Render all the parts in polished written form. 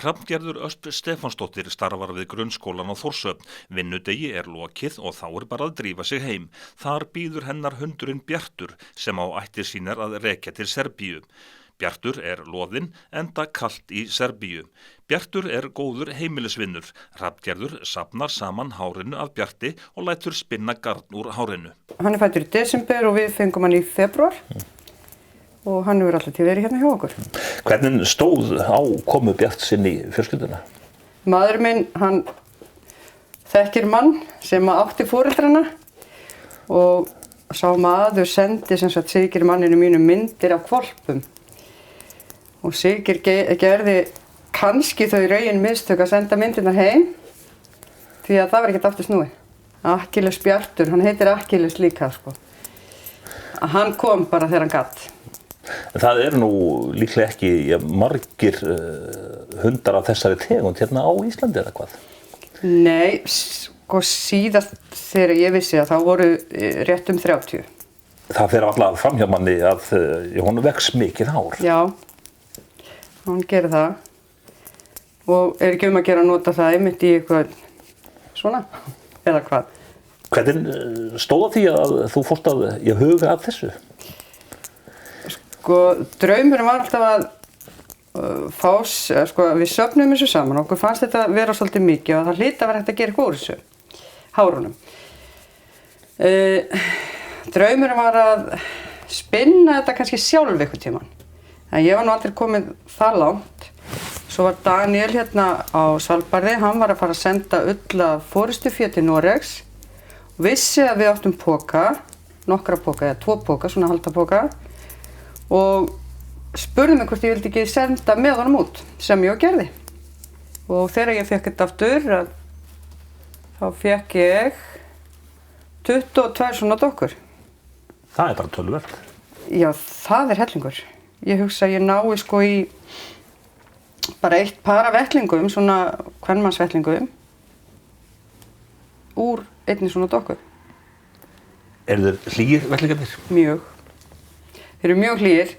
Hrafngerður Ösp Stefánsdóttir starfar við grunnskólan á Þórshöfn. Vinnudegi lokið og þá bara að drífa sig heim. Þar bíður hennar hundurinn Bjartur sem á ættir sínar að rekja til Serbíu. Bjartur loðinn enda kalt í Serbíu. Bjartur góður heimilisvinnur. Hrafngerður safnar saman hárinu af Bjarti og lætur spinna garn úr hárinu. Hann fæddur í desember og við fengum hann í febrúar. Og hann hefur alltaf verið hérna hjá okkur. Hvernig stóð á komu Bjarts inn í fjölskylduna? Maður minn, hann þekkir mann sem átti foreldrana og sá maður sendi sem sagt Sigir manninu mínu myndir af hvolpum. Og Sigir gerði kannski þau raugin mistök að senda myndirnar heim því að það var ekkert aftur snúið. Akkilles Bjartur, hann heitir Akkilles líka sko. Hann kom bara þegar hann gat. Það nú líklega ekki margir hundar af þessari tegund hérna á Íslandi eða hvað? Nei, sko síðast þegar ég vissi að þá voru rétt 30. Það fer alltaf fram hjá manni að hún vex mikið hár. Já, hún gerir það. Og ekki að gera að nota það einmitt í eitthvað svona, eða hvað? Hvernig stóð því að þú fórst að huga að þessu? Sko, draumurinn var alltaf að við söfnum þessu saman. Okkur fannst þetta vera svolítið mikið og það hlyti að vera hægt að gera eitthvað úr þessu, hárunum. Draumurinn var að spinna þetta kannski sjálf einhvern tímann. En ég var nú aldrei komið það langt. Svo var Daniel hérna á Svalbarði, hann var að fara að senda ull af forystufé til Noregs. Vissi að við áttum poka, nokkra poka eða 2 poka, svona halda poka. Og spurði mig hvort ég vildi ekki senda með honum út, sem ég gerði. Og þegar ég fekk þetta aftur, þá fekk ég 22 svona dokkur. Það bara töluvert. Já, það hellingur. Ég hugsa að ég nái sko í bara 1 par af vettlingum, svona kvenmannsvettlingum, úr einni svona dokku. Þeir hlýir vettlingarnir? Mjög. Þeir eru mjög hlýir.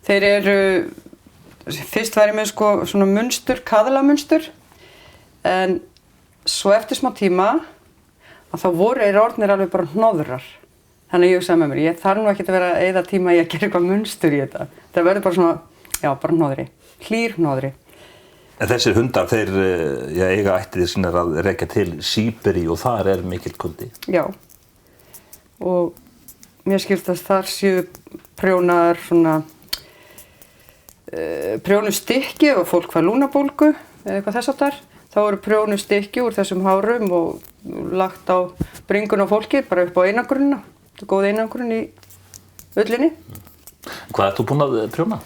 Þeir fyrst var ég með sko svona munstur, kaðlamunstur, en svo eftir smá tíma að þá voru orðnir alveg bara hnoðrar. Þannig að ég hugsaði með mér, ég þarf nú ekkert að vera að eyða tíma í að gera eitthvað munstur í þetta. Það verður bara svona, já, bara hnoðri, hlýr hnoðri. En þessir hundar, þeir eiga ættir sínar að rekja til Síberíu og þar mikill kuldi. Já, og mér skilst að þar séu prjónar svona prjónustykki og fólk fær lúnabólgu eða eitthvað þess áttar. Þá eru prjónustykki úr þessum hárum og lagt á bringun á fólki bara upp á einangrunina. Þetta góð einangrun í ullinni. Hvað ert þú búin að prjóna?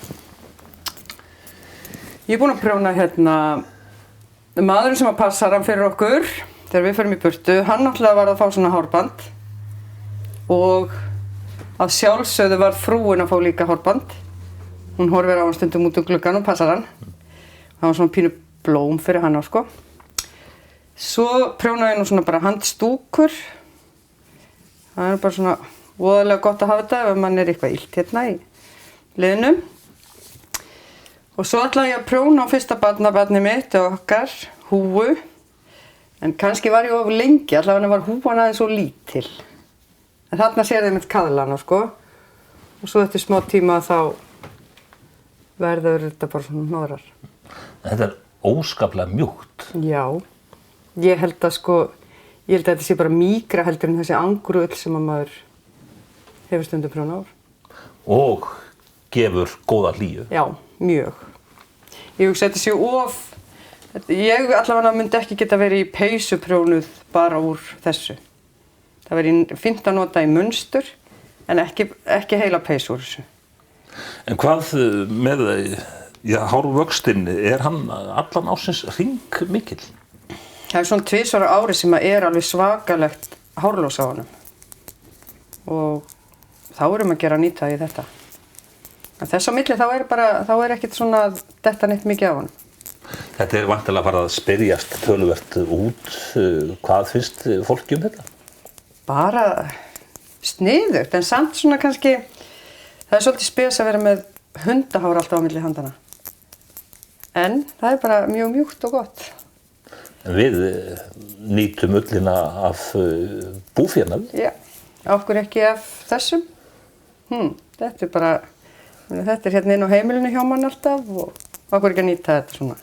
Ég búin að prjóna hérna maðurinn sem að passa hann fyrir okkur þegar við förum í burtu. Hann náttúrulega var að fá svona hárband og að sjálfsögðu var frúin að fá líka hárband. Hún horfir á hann stundum út gluggann og passar hann. Það var svona pínu blóm fyrir hann á sko. Svo prjónaði ég nú svona bara handstúkur. Það bara svona voðalega gott að hafa þetta ef mann eitthvað illt hérna í liðnum. Og svo ætlaði ég að prjóna á fyrsta barnabarni mitt og okkar, húfu. En kannski var ég of lengi, allavega var húfan aðeins svo lítil. En þarna sér þið mitt kaðlana sko. Og svo eftir smá tíma þá verður þetta bara svona hnoðrar. Þetta óskaplega mjúkt. Já. Ég held að þetta sé bara mýkra heldur en þessi angrull sem að maður hefur stundum prjóna á. Og gefur góða hlýju. Já, mjög. Ég hugsa þetta sé ég allavega myndi ekki geta verið í peysu prjónuð bara úr þessu. Það verið fínt að nota í munstur en ekki heila peysu úr þessu. En hvað með hárvöxtinn, hann allan ársins hring mikill? Það svona 2 ára ári sem alveg svakalegt hárlós á honum. Og þá erum að gera nýta í þetta. En þess á milli þá ekkert svona detta neitt mikið á honum. Þetta væntanlega farið að spyrjast töluvert út. Hvað finnst fólki þetta? Bara sniðugt, en samt svona kannski, það svolítið spes að vera með hundahár alltaf á milli handana. En það bara mjög mjúkt og gott. En við nýtum ullina af búfénað. Já, okkur ekki af þessum. Þetta bara, þetta hérna inn á heimilinu hjá mann alltaf og okkur ekki að nýta þetta svona.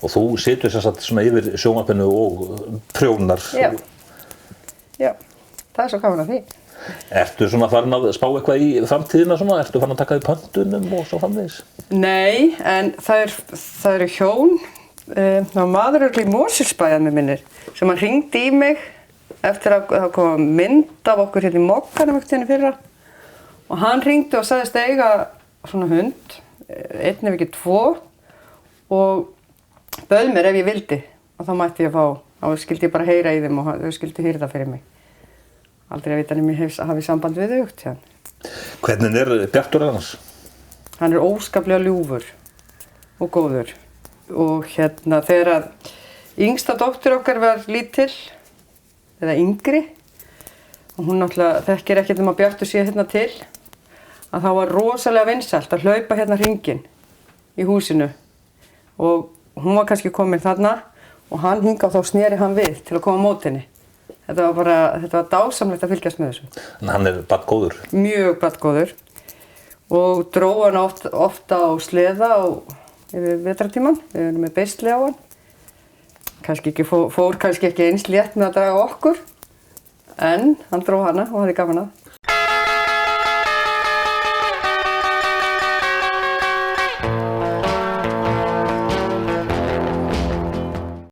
Og þú situr sem sagt svona yfir sjónvarpinu og prjónar. Já, það svo gaman að því. Ertu svona farin að spá eitthvað í framtíðina svona? Ertu farin að taka í pöntunum og svo framvegis? Nei, en það eru hjón. Það var maður í Mosfellsbæ að mig minnir sem hann hringdi í mig eftir að það kom mynd af okkur hérna í Mokkanum eftir fyrra og hann hringdi og sagðist eiga svona hund, einn ef ekki 2 og bauð mér ef ég vildi og þá mætti ég fá, þá skildi ég bara heyra í þeim og þau skildi hýrða fyrir mig. Aldrei að vita nema ég hafi samband við þau hérna. Hvernig Bjartur annars? Hann óskaplega ljúfur og góður. Og hérna þegar að yngsta dóttir okkar var lítil, eða yngri, og hún náttúrulega þekkir ekkert að Bjartur sé hérna til, að þá var rosalega vinsælt að hlaupa hérna hringinn í húsinu. Og hún var kannski komin þarna og hann hingað og þá sneri hann við til að koma á móti henni. Þetta var dásamlegt að fylgjast með þessu. En hann barngóður? Mjög barngóður. Og dró hann ofta á sleða yfir vetrartímann. Við erum með beisli á hann. Fór kannski ekki eins létt með að draga okkur. En hann dró hana og hafði gaman að.